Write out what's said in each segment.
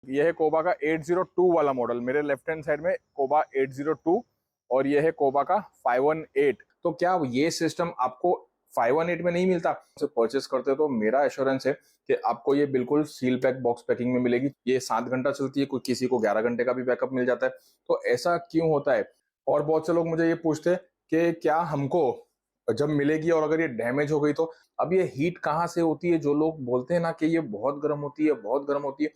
ये है कोबा का 802 वाला मॉडल, मेरे लेफ्ट हैंड साइड में कोबा 802 और ये है कोबा का 518। तो क्या ये सिस्टम आपको 518 में नहीं मिलता? परचेस करते हो तो मेरा एश्योरेंस है कि आपको ये बिल्कुल सील पैक बॉक्स पैकिंग में मिलेगी। ये 7 घंटा चलती है, कोई किसी को 11 घंटे का भी बैकअप मिल जाता है। तो ऐसा क्यों होता है? और बहुत से लोग मुझे ये पूछते हैं कि क्या हमको जब मिलेगी और अगर ये डैमेज हो गई तो? अब ये हीट कहाँ से होती है? जो लोग बोलते हैं ना कि ये बहुत गर्म होती है, बहुत गर्म होती है,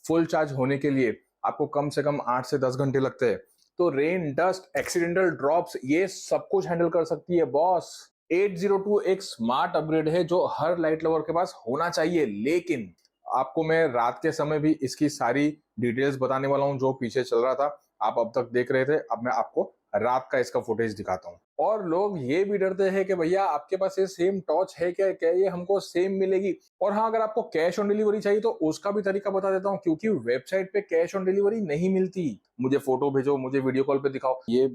फुल चार्ज होने के लिए आपको कम से कम 8 से 10 घंटे लगते हैं। तो रेन, डस्ट, एक्सीडेंटल ड्रॉप्स, ये सब कुछ हैंडल कर सकती है बॉस। 802 एक स्मार्ट अपग्रेड है जो हर लाइट लवर के पास होना चाहिए। लेकिन आपको मैं रात के समय भी इसकी सारी डिटेल्स बताने वाला हूं। जो पीछे चल रहा था आप अब तक देख रहे थे, अब मैं आपको रात का इसका फुटेज दिखाता हूं। और लोग ये भी डरते हैं कि भैया आपके पास ये सेम टॉर्च है क्या, क्या ये हमको सेम मिलेगी? और हाँ, अगर आपको कैश ऑन डिलीवरी चाहिए तो उसका भी तरीका बता देता हूँ, क्योंकि वेबसाइट पे कैश ऑन डिलीवरी नहीं मिलती। मुझे फोटो भेजो, मुझे वीडियो कॉल पे दिखाओ। ये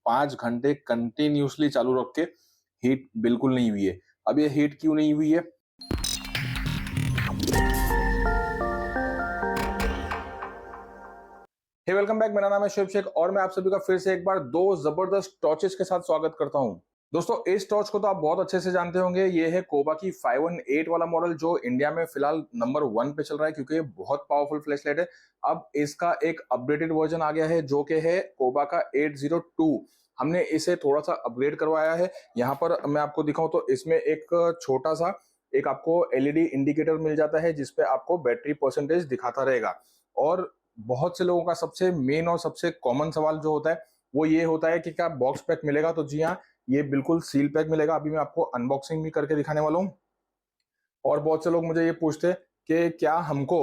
5 घंटे कंटिन्यूसली चालू रख के हीट बिल्कुल नहीं हुई है। अब ये हीट क्यों नहीं हुई है? हे वेलकम बैक, मेरा नाम है शिव शेख और मैं आप सभी का फिर से एक बार दो जबरदस्त टॉर्चेस के साथ स्वागत करता हूं। दोस्तों, इस टॉर्च को तो आप बहुत अच्छे से जानते होंगे। ये है कोबा की 518 वाला मॉडल जो इंडिया में फिलहाल नंबर 1 पे चल रहा है, क्योंकि ये बहुत पावरफुल फ्लैश लाइट है। अब इसका एक अपडेटेड वर्जन आ गया है जो कि है कोबा का 802। हमने इसे थोड़ा सा अपग्रेड करवाया है। यहाँ पर मैं आपको दिखाऊं तो इसमें एक छोटा सा एक आपको एलईडी इंडिकेटर मिल जाता है जिसपे आपको बैटरी परसेंटेज दिखाता रहेगा। और बहुत से लोगों का सबसे मेन और सबसे कॉमन सवाल जो होता है वो ये होता है कि क्या बॉक्स पैक मिलेगा? तो जी हाँ, ये बिल्कुल सील पैक मिलेगा। अभी मैं आपको अनबॉक्सिंग भी करके दिखाने वाला हूँ। और बहुत से लोग मुझे ये पूछते हैं कि क्या हमको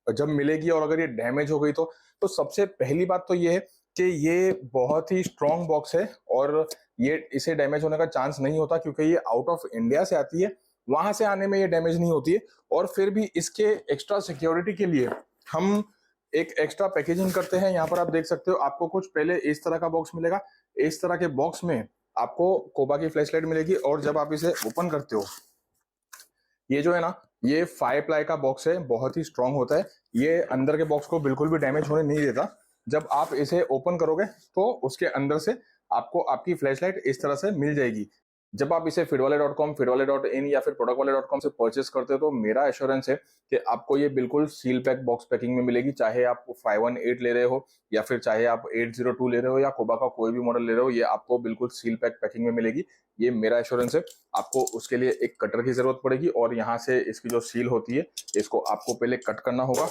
जब मिलेगी और अगर ये डैमेज हो गई तो सबसे पहली बात तो ये है कि ये बहुत ही स्ट्रॉन्ग बॉक्स है और ये इसे डैमेज होने का चांस नहीं होता, क्योंकि ये आउट ऑफ इंडिया से आती है। वहां से आने में ये डैमेज नहीं होती है। और फिर भी इसके एक्स्ट्रा सिक्योरिटी के लिए हम एक एक्स्ट्रा पैकेजिंग करते हैं। यहाँ पर आप देख सकते हो, आपको कुछ पहले इस तरह का बॉक्स मिलेगा। इस तरह के बॉक्स में आपको कोबा की फ्लैश लाइट मिलेगी और जब आप इसे ओपन करते हो, ये जो है ना, ये 5 प्लाई का बॉक्स है, बहुत ही स्ट्रांग होता है। ये अंदर के बॉक्स को बिल्कुल भी डैमेज होने नहीं देता। जब आप इसे ओपन करोगे तो उसके अंदर से आपको आपकी फ्लैश लाइट इस तरह से मिल जाएगी। जब आप इसे फिटवाले.com, फिटवाले.in या फिर प्रोडक्टवाले.com से परचेस करते हो तो मेरा एश्योरेंस है कि आपको ये बिल्कुल सील पैक बॉक्स पैकिंग में मिलेगी। चाहे आप 518 ले रहे हो या फिर चाहे आप 802 ले रहे हो या कोबा का कोई भी मॉडल ले रहे हो, ये आपको बिल्कुल सील पैक पैकिंग में मिलेगी। ये मेरा एश्योरेंस है। आपको उसके लिए एक कटर की जरूरत पड़ेगी और यहाँ से इसकी जो सील होती है इसको आपको पहले कट करना होगा।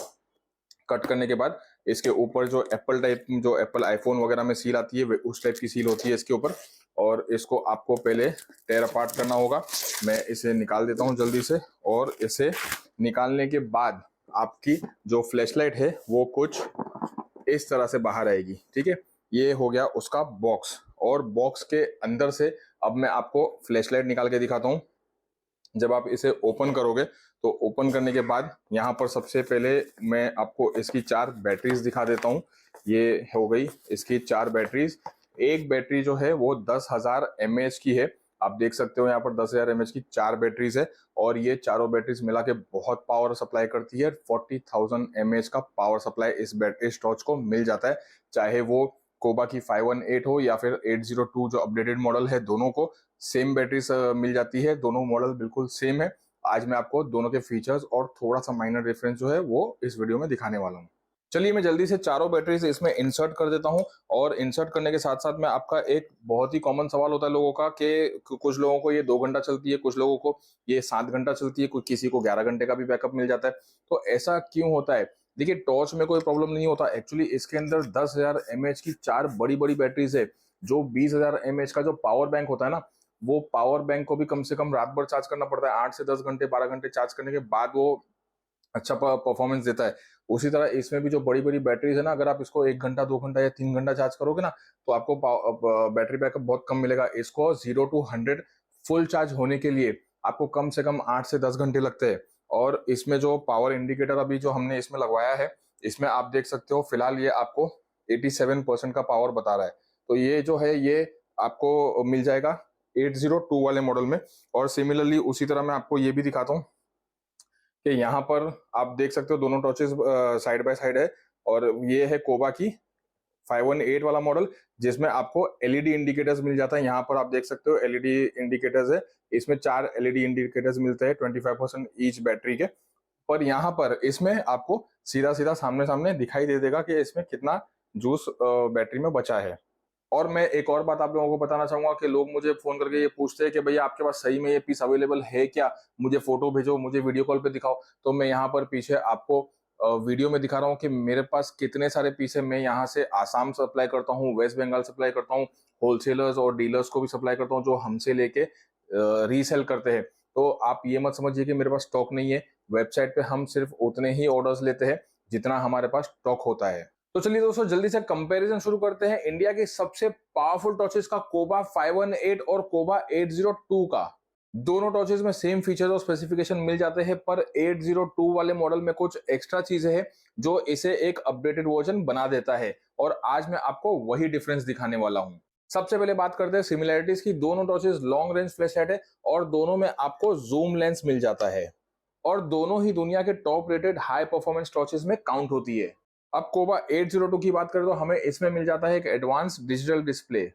कट करने के बाद इसके ऊपर जो एप्पल टाइप, जो एप्पल आईफोन वगैरह में सील आती है उस टाइप की सील होती है इसके ऊपर, और इसको आपको पहले टेयर अपार्ट करना होगा। मैं इसे निकाल देता हूं जल्दी से। और इसे निकालने के बाद आपकी जो फ्लैश लाइट है वो कुछ इस तरह से बाहर आएगी। ठीक है, ये हो गया उसका बॉक्स। और बॉक्स के अंदर से अब मैं आपको फ्लैश लाइट निकाल के दिखाता हूँ। जब आप इसे ओपन करोगे तो ओपन करने के बाद यहाँ पर सबसे पहले मैं आपको इसकी 4 बैटरीज दिखा देता हूँ। ये हो गई इसकी 4 बैटरीज। एक बैटरी जो है वो 10,000 mAh की है। आप देख सकते हो यहाँ पर 10,000 mAh की 4 बैटरीज है और ये चारों बैटरीज मिला के बहुत पावर सप्लाई करती है। 40,000 mAh का पावर सप्लाई इस टॉर्च को मिल जाता है। चाहे वो कोबा की 518 हो या फिर 802 जो अपडेटेड मॉडल है, दोनों को सेम बैटरीज मिल जाती है। दोनों मॉडल बिल्कुल सेम है। आज मैं आपको दोनों के फीचर्स और थोड़ा सा माइनर डिफरेंस जो है वो इस वीडियो में दिखाने वाला हूँ। चलिए मैं जल्दी से चारों बैटरीज इसमें इंसर्ट कर देता हूं। और इंसर्ट करने के साथ साथ में आपका एक बहुत ही कॉमन सवाल होता है लोगों का कि कुछ लोगों को ये 2 घंटा चलती है, कुछ लोगों को ये 7 घंटा चलती है, किसी को 11 घंटे का भी बैकअप मिल जाता है। तो ऐसा क्यों होता है? देखिए, टॉर्च में कोई प्रॉब्लम नहीं होता। एक्चुअली इसके अंदर 10,000 mAh की 4 बड़ी बड़ी बैटरीज है। जो 20,000 mAh का जो पावर बैंक होता है ना, वो पावर बैंक को भी कम से कम रात भर चार्ज करना पड़ता है। 8 से 10 घंटे, 12 घंटे चार्ज करने के बाद वो अच्छा परफॉर्मेंस देता है। उसी तरह इसमें भी जो बड़ी बड़ी बैटरीज है ना, अगर आप इसको 1 घंटा, 2 घंटा या 3 घंटा चार्ज करोगे ना तो आपको बैटरी बैकअप बहुत कम मिलेगा। इसको 0 to 100 फुल चार्ज होने के लिए आपको कम से कम 8 से 10 घंटे लगते हैं। और इसमें जो पावर इंडिकेटर अभी जो हमने इसमें लगवाया है, इसमें आप देख सकते हो फिलहाल ये आपको 87% का पावर बता रहा है। तो ये जो है ये आपको मिल जाएगा 802 वाले मॉडल में। और सिमिलरली उसी तरह मैं आपको ये भी दिखाता हूँ कि यहाँ पर आप देख सकते हो दोनों टॉर्चेस साइड बाय साइड है, और ये है कोबा की 518 वाला मॉडल, जिसमें आपको एलईडी इंडिकेटर्स मिल जाता है। यहाँ पर आप देख सकते हो एलईडी इंडिकेटर्स है, इसमें 4 एलईडी इंडिकेटर्स मिलते हैं 25% ईच बैटरी के। पर यहाँ पर इसमें आपको सीधा सीधा सामने सामने दिखाई दे देगा कि इसमें कितना जूस बैटरी में बचा है। और मैं एक और बात आप लोगों को बताना चाहूंगा कि लोग मुझे फोन करके ये पूछते हैं कि भैया आपके पास सही में ये पीस अवेलेबल है क्या, मुझे फोटो भेजो, मुझे वीडियो कॉल पे दिखाओ। तो मैं यहाँ पर पीछे आपको वीडियो में दिखा रहा हूँ कि मेरे पास कितने सारे पीस है। मैं यहाँ से आसाम सप्लाई करता हूँ, वेस्ट बंगाल सप्लाई करता हूँ, होलसेलर्स और डीलर्स को भी सप्लाई करता हूँ जो हमसे लेके रीसेल करते हैं। तो आप ये मत समझिए कि मेरे पास स्टॉक नहीं है। वेबसाइट पे हम सिर्फ उतने ही ऑर्डर्स लेते हैं जितना हमारे पास स्टॉक होता है। तो चलिए दोस्तों जल्दी से कंपैरिजन शुरू करते हैं इंडिया की सबसे पावरफुल टॉर्चेस का, कोबा 518 और कोबा 802 का। दोनों टॉर्चेस में सेम फीचर्स और स्पेसिफिकेशन मिल जाते हैं, पर 802 वाले मॉडल में कुछ एक्स्ट्रा चीजें हैं जो इसे एक अपडेटेड वर्जन बना देता है, और आज मैं आपको वही डिफरेंस दिखाने वाला हूं। सबसे पहले बात करते हैं सिमिलैरिटीज की। दोनों टॉर्चेस लॉन्ग रेंज फ्लैशलाइट है और दोनों में आपको जूम लेंस मिल जाता है, और दोनों ही दुनिया के top rated high performance torches में काउंट होती है। अब कोबा 802 की बात करें तो हमें इसमें मिल जाता है एक एडवांस डिजिटल डिस्प्ले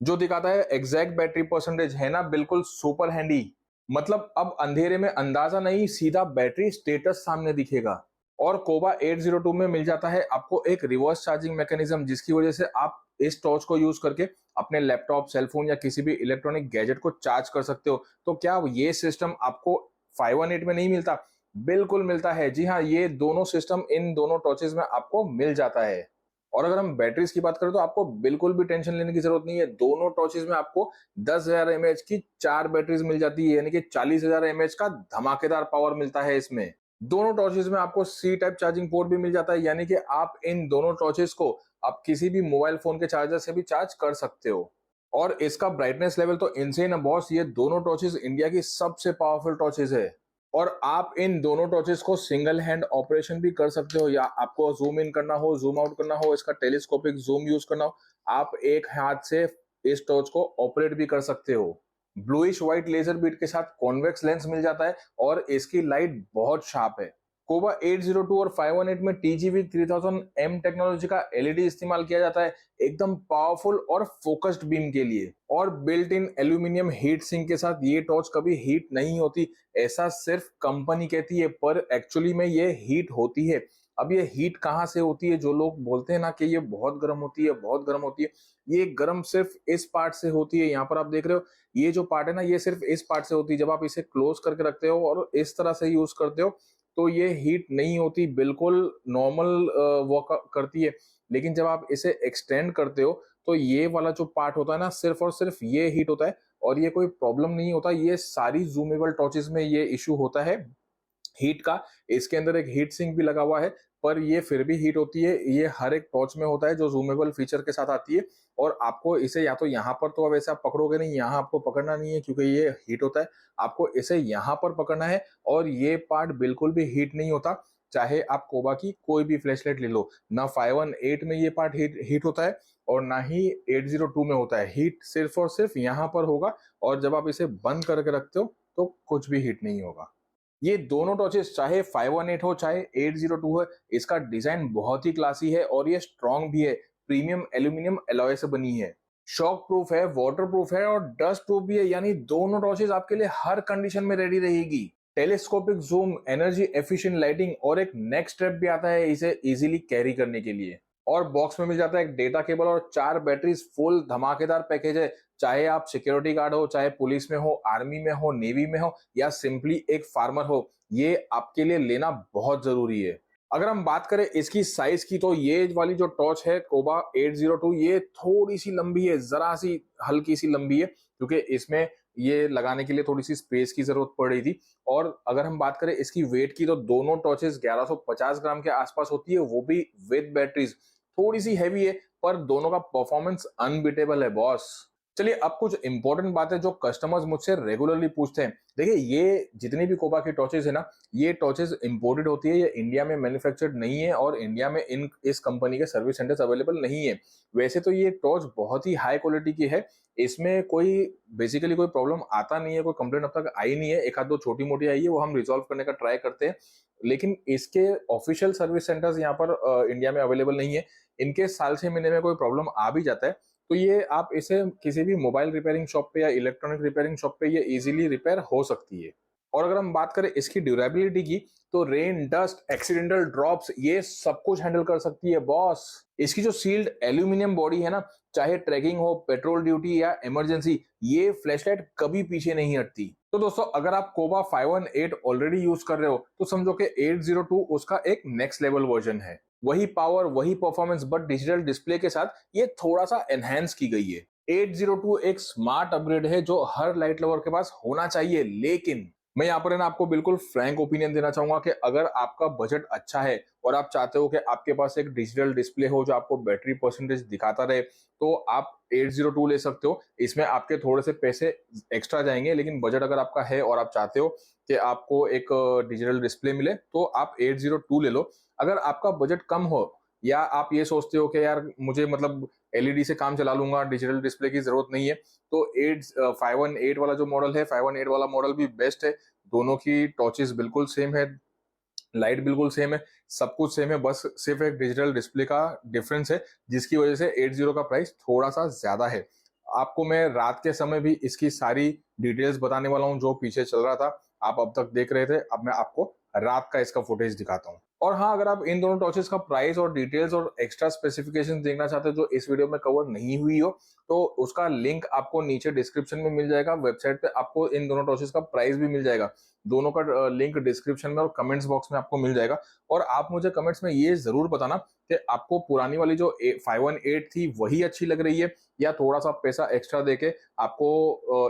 जो दिखाता है एग्जैक्ट बैटरी परसेंटेज। है ना बिल्कुल सुपर हैंडी। मतलब अब अंधेरे में अंदाजा नहीं, सीधा बैटरी स्टेटस सामने दिखेगा। और कोबा 802 में मिल जाता है आपको एक रिवर्स चार्जिंग मैकेनिज्म, जिसकी वजह से आप इस टॉर्च को यूज करके अपने लैपटॉप, सेलफोन या किसी भी इलेक्ट्रॉनिक गैजेट को चार्ज कर सकते हो। तो क्या ये सिस्टम आपको 518 में नहीं मिलता? बिल्कुल मिलता है। जी हाँ, ये दोनों सिस्टम इन दोनों टॉर्चेस में आपको मिल जाता है। और अगर हम बैटरीज की बात करें तो आपको बिल्कुल भी टेंशन लेने की जरूरत नहीं है। दोनों टॉर्चेस में आपको 10,000 mAh की 4 बैटरीज मिल जाती है, यानी कि 40,000 mAh का धमाकेदार पावर मिलता है इसमें। दोनों टॉर्चेस में आपको सी टाइप चार्जिंग पोर्ट भी मिल जाता है, यानी कि आप इन दोनों टॉर्चेस को आप किसी भी मोबाइल फोन के चार्जर से भी चार्ज कर सकते हो। और इसका ब्राइटनेस लेवल तो इनसेन है बॉस। ये दोनों टॉर्चेस इंडिया की सबसे पावरफुल टॉर्चेस है, और आप इन दोनों टॉर्चेस को सिंगल हैंड ऑपरेशन भी कर सकते हो, या आपको जूम इन करना हो, जूम आउट करना हो, इसका टेलीस्कोपिक जूम यूज करना हो, आप एक हाथ से इस टॉर्च को ऑपरेट भी कर सकते हो। ब्लूइश व्हाइट लेजर बीट के साथ कॉन्वेक्स लेंस मिल जाता है, और इसकी लाइट बहुत शार्प है। कोबा 802 और 518 में TGV 3000M टेक्नोलॉजी का एलईडी इस्तेमाल किया जाता है, एकदम पावरफुल और फोकस्ड बीम के लिए। और built in aluminium heat sink के साथ ये टॉर्च कभी हीट नहीं होती, ऐसा सिर्फ कंपनी कहती है, पर एक्चुअली में ये हीट होती है। अब ये हीट कहाँ से होती है? जो लोग बोलते हैं ना कि ये बहुत गर्म होती है, बहुत गर्म होती है, ये गर्म सिर्फ इस पार्ट से होती है। यहाँ पर आप देख रहे हो ये जो पार्ट है ना, ये सिर्फ इस पार्ट से होती है। जब आप इसे क्लोज करके रखते हो और इस तरह से यूज करते हो तो ये हीट नहीं होती, बिल्कुल नॉर्मल वर्क करती है। लेकिन जब आप इसे एक्सटेंड करते हो तो ये वाला जो पार्ट होता है ना, सिर्फ और सिर्फ ये हीट होता है, और ये कोई प्रॉब्लम नहीं होता। ये सारी जूमेबल टॉर्चेस में ये इशू होता है हीट का। इसके अंदर एक हीट सिंक भी लगा हुआ है, पर ये फिर भी हीट होती है। ये हर एक टॉर्च में होता है जो जूमेबल फीचर के साथ आती है, और आपको इसे या तो यहाँ पर, तो अब ऐसे आप पकड़ोगे नहीं, यहाँ आपको पकड़ना नहीं है क्योंकि ये हीट होता है। आपको इसे यहाँ पर पकड़ना है, और ये पार्ट बिल्कुल भी हीट नहीं होता। चाहे आप कोबा की कोई भी फ्लैशलाइट ले लो, ना 518 में ये पार्ट हीट होता है, और ना ही 802 में होता है। हीट सिर्फ और सिर्फ यहाँ पर होगा, और जब आप इसे बंद करके रखते हो तो कुछ भी हीट नहीं होगा। ये दोनों टॉर्चेस चाहे 518 हो चाहे 802 है, इसका डिजाइन बहुत ही क्लासी है, और ये स्ट्रॉन्ग भी है। प्रीमियम एल्यूमिनियम एलॉय से बनी है, शॉक प्रूफ है, वाटर प्रूफ है, और डस्ट प्रूफ भी है। यानी दोनों टॉर्चेस आपके लिए हर कंडीशन में रेडी रहेगी। Telescopic zoom, energy efficient lighting, और एक नेक्स्ट स्टेप भी आता है इसे इजीली कैरी करने के लिए। और बॉक्स में मिल जाता है एक डेटा केबल और 4 बैटरीज। फुल धमाकेदार पैकेज है। चाहे आप सिक्योरिटी गार्ड हो, चाहे पुलिस में हो, आर्मी में हो, नेवी में हो, या सिंपली एक फार्मर हो, ये आपके लिए लेना बहुत जरूरी है। अगर हम बात करें इसकी साइज की, तो ये वाली जो टॉर्च है कोबा 802, ये थोड़ी सी लंबी है, जरा सी हल्की सी लंबी है, क्योंकि इसमें ये लगाने के लिए थोड़ी सी स्पेस की जरूरत पड़ रही थी। और अगर हम बात करें इसकी वेट की, तो दोनों टॉर्चेस 1150 ग्राम के आसपास होती है, वो भी विद बैटरीज। थोड़ी सी हैवी है, पर दोनों का परफॉर्मेंस अनबीटेबल है बॉस। चलिए अब कुछ इंपॉर्टेंट बातें जो कस्टमर्स मुझसे रेगुलरली पूछते हैं। देखिए ये जितनी भी कोबा की टॉर्चेज है ना, ये टॉर्चेज इंपोर्टेड होती है, ये इंडिया में मैन्युफैक्चर्ड नहीं है और इंडिया में इस कंपनी के सर्विस सेंटर्स अवेलेबल नहीं है। वैसे तो ये टॉर्च बहुत ही हाई क्वालिटी की है, इसमें कोई बेसिकली कोई प्रॉब्लम आता नहीं है, कोई कंप्लेंट अब तक आई नहीं है। एक आध दो छोटी मोटी आई है, वो हम रिजॉल्व करने का ट्राई करते हैं, लेकिन इसके ऑफिशियल सर्विस सेंटर्स यहाँ पर इंडिया में अवेलेबल नहीं है। इनके साल 6 महीने में कोई प्रॉब्लम आ भी जाता है तो ये आप इसे किसी भी मोबाइल रिपेयरिंग शॉप पे या इलेक्ट्रॉनिक रिपेयरिंग शॉप पे ये इजीली रिपेयर हो सकती है। और अगर हम बात करें इसकी ड्यूरेबिलिटी की, तो रेन, डस्ट, एक्सीडेंटल ड्रॉप्स ये सब कुछ हैंडल कर सकती है बॉस। इसकी जो सील्ड एल्यूमिनियम बॉडी है ना, चाहे ट्रैकिंग हो, पेट्रोल ड्यूटी या इमरजेंसी, ये फ्लैशलाइट कभी पीछे नहीं हटती। तो दोस्तों अगर आप कोबा 518 ऑलरेडी यूज कर रहे हो तो समझो कि 802 उसका एक नेक्स्ट लेवल वर्जन है। वही पावर, वही परफॉर्मेंस, बट डिजिटल डिस्प्ले के साथ ये थोड़ा सा एनहेंस की गई है। 802 एक स्मार्ट अपग्रेड है जो हर लाइट लवर के पास होना चाहिए, लेकिन मैं यहाँ पर ना आपको बिल्कुल फ्रैंक ओपिनियन देना चाहूंगा कि अगर आपका बजट अच्छा है और आप चाहते हो कि आपके पास एक डिजिटल डिस्प्ले हो जो आपको बैटरी परसेंटेज दिखाता रहे, तो आप 802 ले सकते हो। इसमें आपके थोड़े से पैसे एक्स्ट्रा जाएंगे, लेकिन बजट अगर आपका है और आप चाहते हो कि आपको एक डिजिटल डिस्प्ले मिले तो आप 802 ले लो। अगर आपका बजट कम हो या आप ये सोचते हो कि यार मुझे मतलब एलईडी से काम चला लूंगा, डिजिटल डिस्प्ले की जरूरत नहीं है, तो 518 वाला जो मॉडल है, 518 वाला मॉडल भी बेस्ट है। दोनों की टॉर्चेस बिल्कुल सेम है, लाइट बिल्कुल सेम है, सब कुछ सेम है, बस सिर्फ एक डिजिटल डिस्प्ले का डिफरेंस है जिसकी वजह से 80 का प्राइस थोड़ा सा ज्यादा है। आपको मैं रात के समय भी इसकी सारी डिटेल्स बताने वाला हूँ जो पीछे चल रहा था, आप अब तक देख रहे थे, अब मैं आपको रात का इसका फुटेज दिखाता हूँ। और हाँ, अगर आप इन दोनों टॉर्चेस का प्राइस और डिटेल्स और एक्स्ट्रा स्पेसिफिकेशन देखना चाहते हो जो इस वीडियो में कवर नहीं हुई हो, तो उसका लिंक आपको नीचे डिस्क्रिप्शन में मिल जाएगा। वेबसाइट पे आपको इन दोनों टॉर्चेस का प्राइस भी मिल जाएगा, दोनों का लिंक डिस्क्रिप्शन में और कमेंट्स बॉक्स में आपको मिल जाएगा। और आप मुझे कमेंट्स में ये जरूर बताना कि आपको पुरानी वाली जो 518 थी वही अच्छी लग रही है या थोड़ा सा पैसा एक्स्ट्रा देके आपको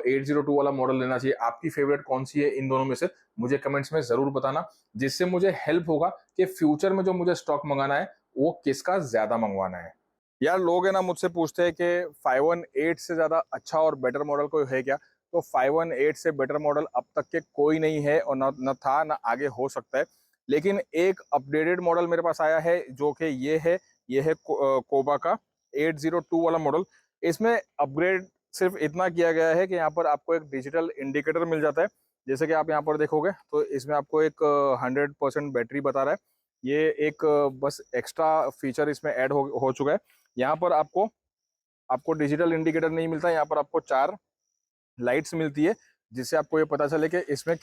802 वाला मॉडल लेना चाहिए। आपकी फेवरेट कौन सी है इन दोनों में से, मुझे कमेंट्स में जरूर बताना, जिससे मुझे हेल्प होगा कि फ्यूचर में जो मुझे स्टॉक मंगाना है वो किसका ज्यादा मंगवाना है। यार लोग है ना मुझसे पूछते हैं कि 518 से ज्यादा अच्छा और बेटर मॉडल कोई है क्या? तो 518 से बेटर मॉडल अब तक के कोई नहीं है और न था न आगे हो सकता है। लेकिन एक अपडेटेड मॉडल मेरे पास आया है जो कि ये है कोबा का 802 वाला मॉडल। इसमें अपग्रेड सिर्फ इतना किया गया है कि यहाँ पर आपको एक डिजिटल इंडिकेटर मिल जाता है। जैसे कि आप यहाँ पर देखोगे तो इसमें आपको एक 100% बैटरी बता रहा है। ये एक बस एक्स्ट्रा फीचर इसमें ऐड हो चुका है। यहाँ पर आपको आपको डिजिटल इंडिकेटर नहीं मिलता, यहाँ पर आपको 4 लाइट्स मिलती है जिससे आपको ये पता चले कि इसमें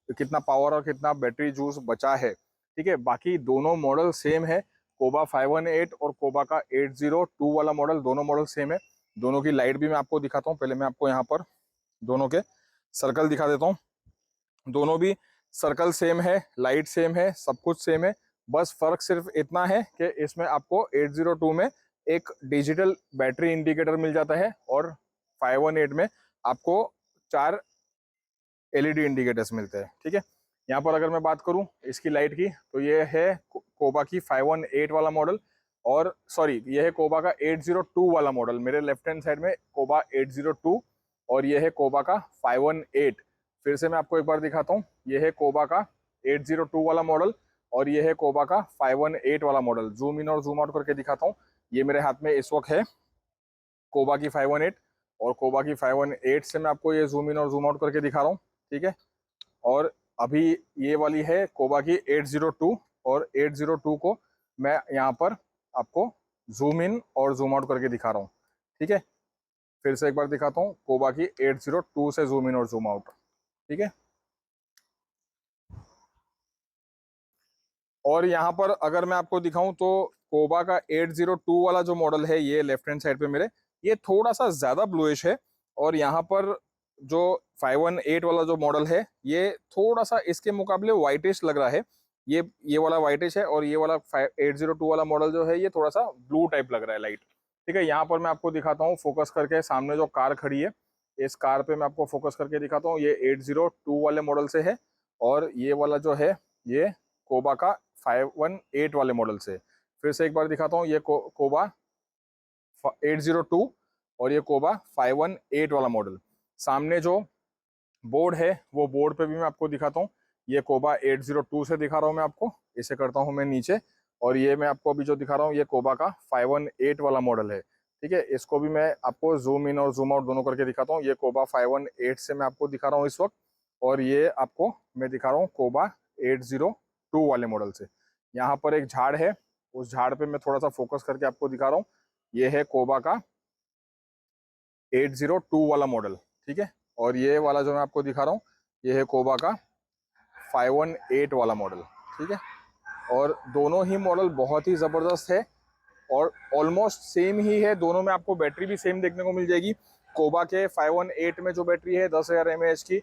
कितना पावर और कितना बैटरी जूस बचा है। ठीक है, बाकी दोनों मॉडल सेम है, कोबा 518 और कोबा का 802 वाला मॉडल, दोनों मॉडल सेम है। दोनों की लाइट भी मैं आपको दिखाता हूँ। पहले मैं आपको यहाँ पर दोनों के सर्कल दिखा देता हूँ। दोनों भी सर्कल सेम है, लाइट सेम है, सब कुछ सेम है। बस फर्क सिर्फ इतना है कि इसमें आपको 802 में एक डिजिटल बैटरी इंडिकेटर मिल जाता है और 518 में आपको 4 एलईडी इंडिकेटर्स मिलते हैं। ठीक है, यहाँ पर अगर मैं बात करूँ इसकी लाइट की, तो ये है कोबा की 518 वाला मॉडल, और सॉरी ये है कोबा का 802 वाला मॉडल। मेरे लेफ्ट हैंड साइड में कोबा 802 और ये है कोबा का 518। फिर से मैं आपको एक बार दिखाता हूँ, ये है कोबा का 802 वाला मॉडल और ये है कोबा का 518 वाला मॉडल। जूम इन और जूम आउट करके दिखाता हूँ। ये मेरे हाथ में इस वक्त है कोबा की 518 और कोबा की 518 से मैं आपको ये जूम इन और जूम आउट करके दिखा रहा हूँ। ठीक है, और अभी ये वाली है कोबा की 802 और 802 को मैं यहाँ पर आपको जूम इन और जूम आउट करके दिखा रहा हूँ। ठीक है, फिर से एक बार दिखाता हूँ कोबा की 802 से जूम इन और जूम आउट। ठीक है, और यहाँ पर अगर मैं आपको दिखाऊं तो कोबा का 802 वाला जो मॉडल है, ये लेफ्ट हैंड साइड पे मेरे, ये थोड़ा सा ज्यादा ब्लूइश है। और यहाँ पर जो 518 वाला जो मॉडल है ये थोड़ा सा इसके मुकाबले व्हाइटिश लग रहा है। ये वाला व्हाइटिश है और ये वाला 802 वाला मॉडल जो है ये थोड़ा सा ब्लू टाइप लग रहा है, लाइट। ठीक है, यहाँ पर मैं आपको दिखाता हूँ फोकस करके, सामने जो कार खड़ी है इस कार पे मैं आपको फोकस करके दिखाता हूँ। ये 802 वाले मॉडल से है और ये वाला जो है ये कोबा का 518 वाले मॉडल से। फिर से एक बार दिखाता हूँ, ये कोबा 802 और ये कोबा 518 वाला मॉडल। सामने जो बोर्ड है वो बोर्ड पे भी मैं आपको दिखाता हूँ। ये कोबा 802 से दिखा रहा हूँ मैं आपको, इसे करता हूँ मैं नीचे, और ये मैं आपको अभी जो दिखा रहा हूँ ये कोबा का 518 वाला मॉडल है। ठीक है, इसको भी मैं आपको जूम इन और जूम आउट दोनों करके दिखाता हूँ। ये कोबा 518 से मैं आपको दिखा रहा हूँ इस वक्त, और ये आपको मैं दिखा रहा हूँ कोबा 802 वाले मॉडल से। यहाँ पर एक झाड़ है, उस झाड़ पे मैं थोड़ा सा फोकस करके आपको दिखा रहा हूँ। ये है कोबा का 802 वाला मॉडल। ठीक है, और ये वाला जो मैं आपको दिखा रहा हूँ ये है कोबा का 518 वाला मॉडल। ठीक है, और दोनों ही मॉडल बहुत ही ज़बरदस्त है और ऑलमोस्ट सेम ही है। दोनों में आपको बैटरी भी सेम देखने को मिल जाएगी। कोबा के 518 में जो बैटरी है 10,000 mAh की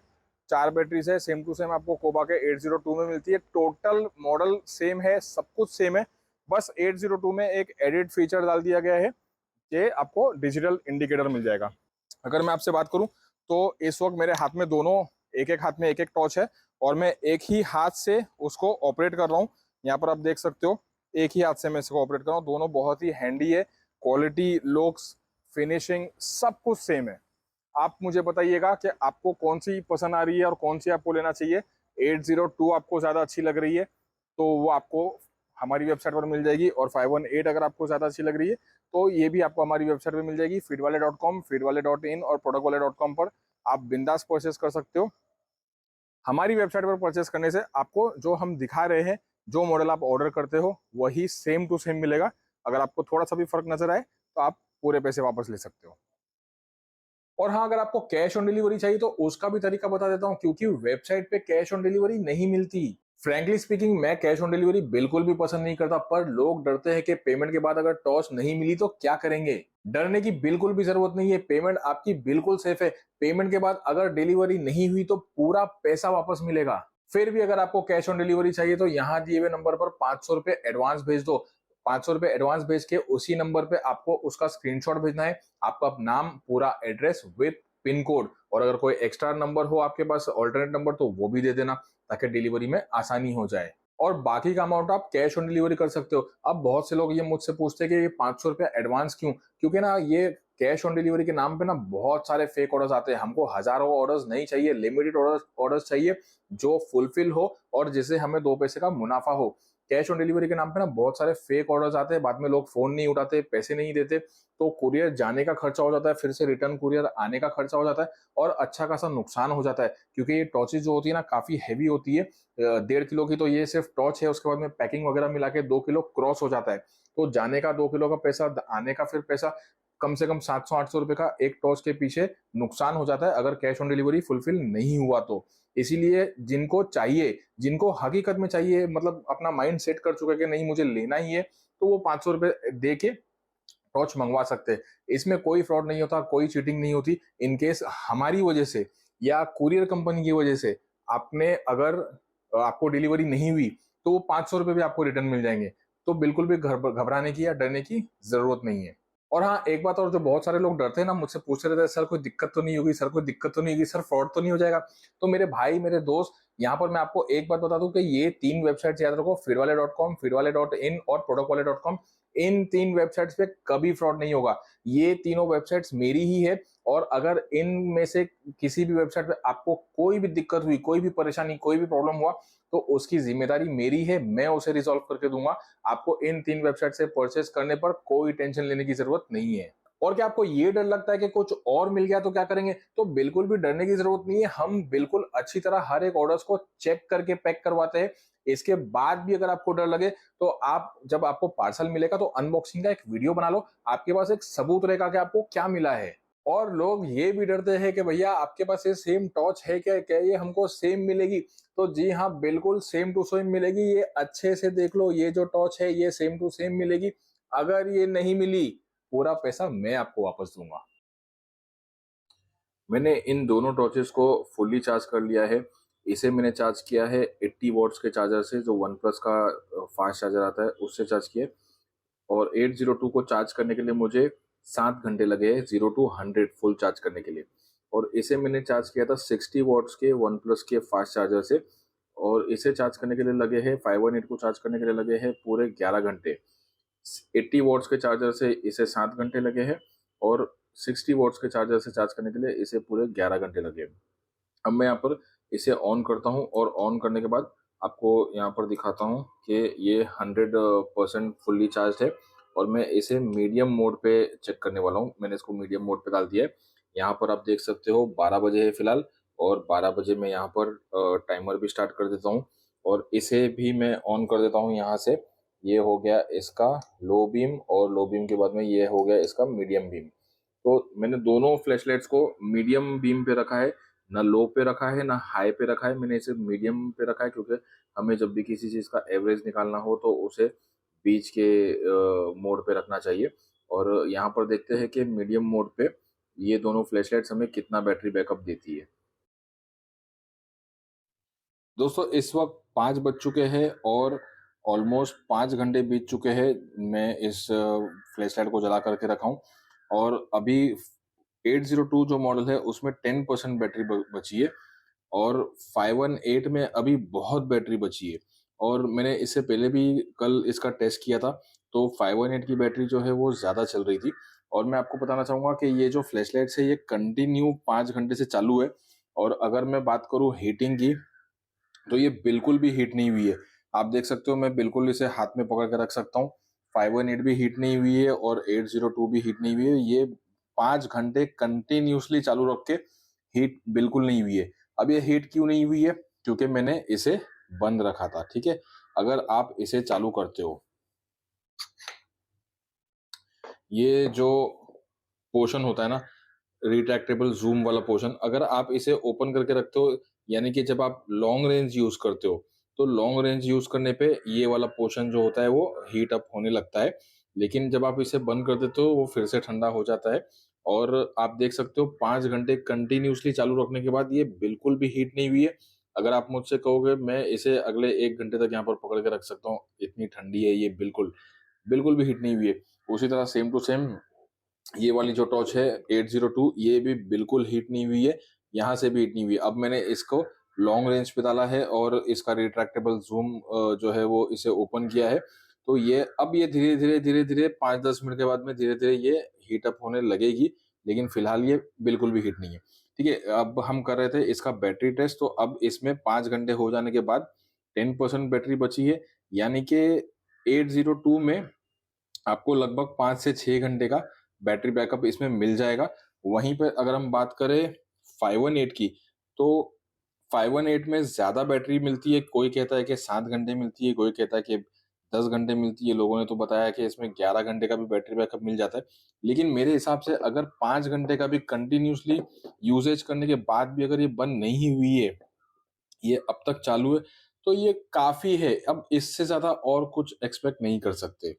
4 बैटरीज है, सेम टू सेम आपको कोबा के 802 में मिलती है। टोटल मॉडल सेम है, सब कुछ सेम है, बस 802 में एक एडिट फीचर डाल दिया गया है कि आपको डिजिटल इंडिकेटर मिल जाएगा। अगर मैं आपसे बात करूं तो इस वक्त मेरे हाथ में दोनों, एक एक हाथ में एक एक टॉर्च है और मैं एक ही हाथ से उसको ऑपरेट कर रहा हूँ। यहाँ पर आप देख सकते हो एक ही हाथ से मैं इसको ऑपरेट कर रहा हूँ। दोनों बहुत ही हैंडी है, क्वालिटी, लुक्स, फिनिशिंग सब कुछ सेम है। आप मुझे बताइएगा कि आपको कौन सी पसंद आ रही है और कौन सी आपको लेना चाहिए। 802 आपको ज़्यादा अच्छी लग रही है तो वो आपको हमारी वेबसाइट पर मिल जाएगी, और 518 अगर आपको ज़्यादा अच्छी लग रही है तो ये भी आपको हमारी वेबसाइट पर मिल जाएगी। feedwale.com, feedwale.in और productwale.com पर आप बिंदास परचेस कर सकते हो। हमारी वेबसाइट पर परचेस करने से आपको जो हम दिखा रहे हैं, जो मॉडल आप ऑर्डर करते हो वही सेम टू सेम मिलेगा। अगर आपको थोड़ा सा भी फर्क नजर आए तो आप पूरे पैसे वापस ले सकते हो। और हाँ, अगर आपको कैश ऑन डिलीवरी चाहिए तो उसका भी तरीका बता देता हूँ, क्योंकि वेबसाइट पे कैश ऑन डिलीवरी नहीं मिलती। फ्रैंकली स्पीकिंग, मैं कैश ऑन डिलीवरी बिल्कुल भी पसंद नहीं करता, पर लोग डरते हैं कि पेमेंट के बाद अगर टॉर्च नहीं मिली तो क्या करेंगे। डरने की बिल्कुल भी जरूरत नहीं है, पेमेंट आपकी बिल्कुल सेफ है। पेमेंट के बाद अगर डिलीवरी नहीं हुई तो पूरा पैसा वापस मिलेगा। फिर भी अगर आपको कैश ऑन डिलीवरी चाहिए तो यहाँ दिए हुए नंबर पर 500 रुपए एडवांस भेज दो। 500 रुपए एडवांस भेज के उसी नंबर पे आपको उसका स्क्रीनशॉट भेजना है, आपका नाम, पूरा एड्रेस विद पिन कोड, और अगर कोई एक्स्ट्रा नंबर हो आपके पास ऑल्टरनेट नंबर तो वो भी दे देना ताकि डिलीवरी में आसानी हो जाए। और बाकी का अमाउंट आप कैश ऑन डिलीवरी कर सकते हो। अब बहुत से लोग ये मुझसे पूछते हैं कि ये 500 रुपया एडवांस क्यों, क्योंकि ना ये कैश ऑन डिलीवरी के नाम पे ना बहुत सारे फेक ऑर्डर्स आते हैं। हमको हजारों ऑर्डर्स नहीं चाहिए, लिमिटेड ऑर्डर्स चाहिए जो फुलफिल हो और जिससे हमें 2 पैसे का मुनाफा हो। कैश ऑन डिलीवरी के नाम पे ना बहुत सारे फेक ऑर्डर्स आते हैं, बाद में लोग फोन नहीं उठाते, पैसे नहीं देते, तो कुरियर जाने का खर्चा हो जाता है, फिर से रिटर्न कुरियर आने का खर्चा हो जाता है और अच्छा खासा नुकसान हो जाता है। क्योंकि ये टॉर्चेज जो होती है ना काफी हैवी होती है, 1.5 किलो की तो ये सिर्फ टॉर्च है, उसके बाद में पैकिंग वगैरह मिला के 2 किलो क्रॉस हो जाता है। तो जाने का 2 किलो का पैसा, आने का फिर पैसा, कम से कम 700-800 रुपए का एक टॉर्च के पीछे नुकसान हो जाता है अगर कैश ऑन डिलीवरी फुलफिल नहीं हुआ तो। इसीलिए जिनको चाहिए, जिनको हकीकत में चाहिए, मतलब अपना माइंड सेट कर चुका है कि नहीं मुझे लेना ही है, तो वो 500 रुपए दे के टॉर्च मंगवा सकते हैं। इसमें कोई फ्रॉड नहीं होता, कोई चीटिंग नहीं होती। इनकेस हमारी वजह से या कुरियर कंपनी की वजह से आपने अगर आपको डिलीवरी नहीं हुई तो वो 500 रुपए भी आपको रिटर्न मिल जाएंगे। तो बिल्कुल भी घबराने की या डरने की जरूरत नहीं है। और हाँ, एक बात और, जो बहुत सारे लोग डरते हैं ना, मुझसे पूछते रहते हैं सर कोई दिक्कत तो नहीं होगी, सर कोई दिक्कत तो नहीं होगी, सर फ्रॉड तो नहीं हो जाएगा। तो मेरे भाई, मेरे दोस्त, यहाँ पर मैं आपको एक बात बता दूं कि ये 3 वेबसाइट याद रखो, feedwale.com, feedwale.in और productwale.com। इन 3 वेबसाइट्स पे कभी फ्रॉड नहीं होगा। ये तीनों वेबसाइट्स मेरी ही है, और अगर इनमें से किसी भी वेबसाइट पे आपको कोई भी दिक्कत हुई, कोई भी परेशानी, कोई भी प्रॉब्लम हुआ तो उसकी जिम्मेदारी मेरी है, मैं उसे रिजॉल्व करके दूंगा। आपको इन 3 वेबसाइट से परचेस करने पर कोई टेंशन लेने की जरूरत नहीं है। और क्या आपको ये डर लगता है कि कुछ और मिल गया तो क्या करेंगे? तो बिल्कुल भी डरने की जरूरत नहीं है। हम बिल्कुल अच्छी तरह हर एक ऑर्डर्स को चेक करके पैक करवाते हैं। इसके बाद भी अगर आपको डर लगे तो आप, जब आपको पार्सल मिलेगा तो अनबॉक्सिंग का एक वीडियो बना लो, आपके पास एक सबूत रहेगा कि आपको क्या मिला है। और लोग ये भी डरते हैं कि भैया आपके पास ये सेम टॉर्च है क्या, क्या ये हमको सेम मिलेगी? तो जी हाँ, बिल्कुल सेम टू सेम मिलेगी। ये अच्छे से देख लो, ये जो टॉर्च है ये सेम टू सेम मिलेगी। अगर ये नहीं मिली, पूरा पैसा मैं आपको वापस दूंगा। मैंने इन दोनों टॉर्चेस को फुल्ली चार्ज कर लिया है। इसे मैंने चार्ज किया है 80 वॉट्स के चार्जर से, जो वन प्लस का फास्ट चार्जर आता है उससे चार्ज किया है। और 802 को चार्ज करने के लिए मुझे 7 घंटे लगे हैं, 0 to 100 फुल चार्ज करने के लिए। और इसे मैंने चार्ज किया था 60 वॉट्स के वन प्लस के फास्ट चार्जर से, और इसे चार्ज करने के लिए लगे हैं, 518 को चार्ज करने के लिए लगे हैं पूरे 11 घंटे। 80 वॉट्स के चार्जर से इसे 7 घंटे लगे हैं, और 60 वॉट्स के चार्जर से चार्ज करने के लिए इसे पूरे 11 घंटे लगे। अब मैं यहाँ पर इसे ऑन करता हूँ और ऑन करने के बाद आपको यहाँ पर दिखाता हूँ कि ये 100% फुल्ली चार्ज है और मैं इसे मीडियम मोड पे चेक करने वाला हूँ। मैंने इसको मीडियम मोड पे डाल दिया है। यहाँ पर आप देख सकते हो 12 बजे है फिलहाल और 12 बजे मैं यहाँ पर टाइमर भी स्टार्ट कर देता हूँ और इसे भी मैं ऑन कर देता हूँ यहाँ से। ये हो गया इसका लो बीम और लो बीम के बाद में ये हो गया इसका मीडियम बीम। तो मैंने दोनों फ्लैशलाइट्स को मीडियम बीम पे रखा है, ना लो पे रखा है ना हाई पे रखा है। मैंने इसे मीडियम पे रखा है क्योंकि हमें जब भी किसी चीज़ का एवरेज निकालना हो तो उसे बीच के मोड पे रखना चाहिए। और यहाँ पर देखते हैं कि मीडियम मोड पे ये दोनों फ्लैशलाइट्स हमें कितना बैटरी बैकअप देती है। दोस्तों इस वक्त 5 बज चुके हैं और ऑलमोस्ट 5 घंटे बीत चुके हैं मैं इस फ्लैश लाइट को जला करके रखा हूँ और अभी 802 जो मॉडल है उसमें 10% बैटरी बची है और 518 में अभी बहुत बैटरी बची है। और मैंने इससे पहले भी कल इसका टेस्ट किया था तो 518 की बैटरी जो है वो ज़्यादा चल रही थी। और मैं आपको बताना चाहूँगा कि ये जो फ्लैश लाइट्स है ये कंटिन्यू 5 घंटे से चालू है। और अगर मैं बात करूँ हीटिंग की तो ये बिल्कुल भी हीट नहीं हुई है। आप देख सकते हो मैं बिल्कुल इसे हाथ में पकड़ के रख सकता हूँ। 518 भी हीट नहीं हुई है और 802 भी हीट नहीं हुई है। ये 5 घंटे कंटिन्यूसली चालू रख के हीट बिल्कुल नहीं हुई है। अब ये हीट क्यों नहीं हुई है? क्योंकि मैंने इसे बंद रखा था, ठीक है? अगर आप इसे चालू करते हो, ये जो पोर्शन होता है ना, रिट्रैक्टेबल जूम वाला पोर्शन, अगर आप इसे ओपन करके रखते हो यानी कि जब आप लॉन्ग रेंज यूज करते हो तो लॉन्ग रेंज यूज करने पे ये वाला पोर्शन जो होता है वो हीट अप होने लगता है। लेकिन जब आप इसे बंद कर देते हो वो फिर से ठंडा हो जाता है। और आप देख सकते हो 5 घंटे कंटिन्यूसली चालू रखने के बाद ये बिल्कुल भी हीट नहीं हुई है। अगर आप मुझसे कहोगे मैं इसे अगले 1 घंटे तक यहाँ पर पकड़ के रख सकता हूँ, इतनी ठंडी है ये, बिल्कुल बिल्कुल भी हिट नहीं हुई है। उसी तरह सेम टू सेम ये वाली जो टॉर्च है 802, ये भी बिल्कुल हीट नहीं हुई है, यहाँ से भी हीट नहीं हुई है। अब मैंने इसको लॉन्ग रेंज पे डाला है और इसका रिट्रैक्टेबल जूम जो है वो इसे ओपन किया है। तो ये अब ये धीरे धीरे 5-10 मिनट के बाद में धीरे धीरे ये हीट अप होने लगेगी। लेकिन फिलहाल ये बिल्कुल भी हीट नहीं है। ठीक है, अब हम कर रहे थे इसका बैटरी टेस्ट। तो अब इसमें 5 घंटे हो जाने के बाद 10% बैटरी बची है, यानी कि 802 में आपको लगभग 5 से 6 घंटे का बैटरी बैकअप इसमें मिल जाएगा। वहीं पर अगर हम बात करें 518 की, तो 518 में ज़्यादा बैटरी मिलती है। कोई कहता है कि 7 घंटे मिलती है, कोई कहता है कि 10 घंटे मिलती है। लोगों ने तो बताया कि इसमें 11 घंटे का भी बैटरी बैकअप मिल जाता है। लेकिन मेरे हिसाब से अगर 5 घंटे का भी कंटिन्यूसली यूजेज करने के बाद भी अगर ये बंद नहीं हुई है, ये अब तक चालू है, तो ये काफ़ी है। अब इससे ज़्यादा और कुछ एक्सपेक्ट नहीं कर सकते।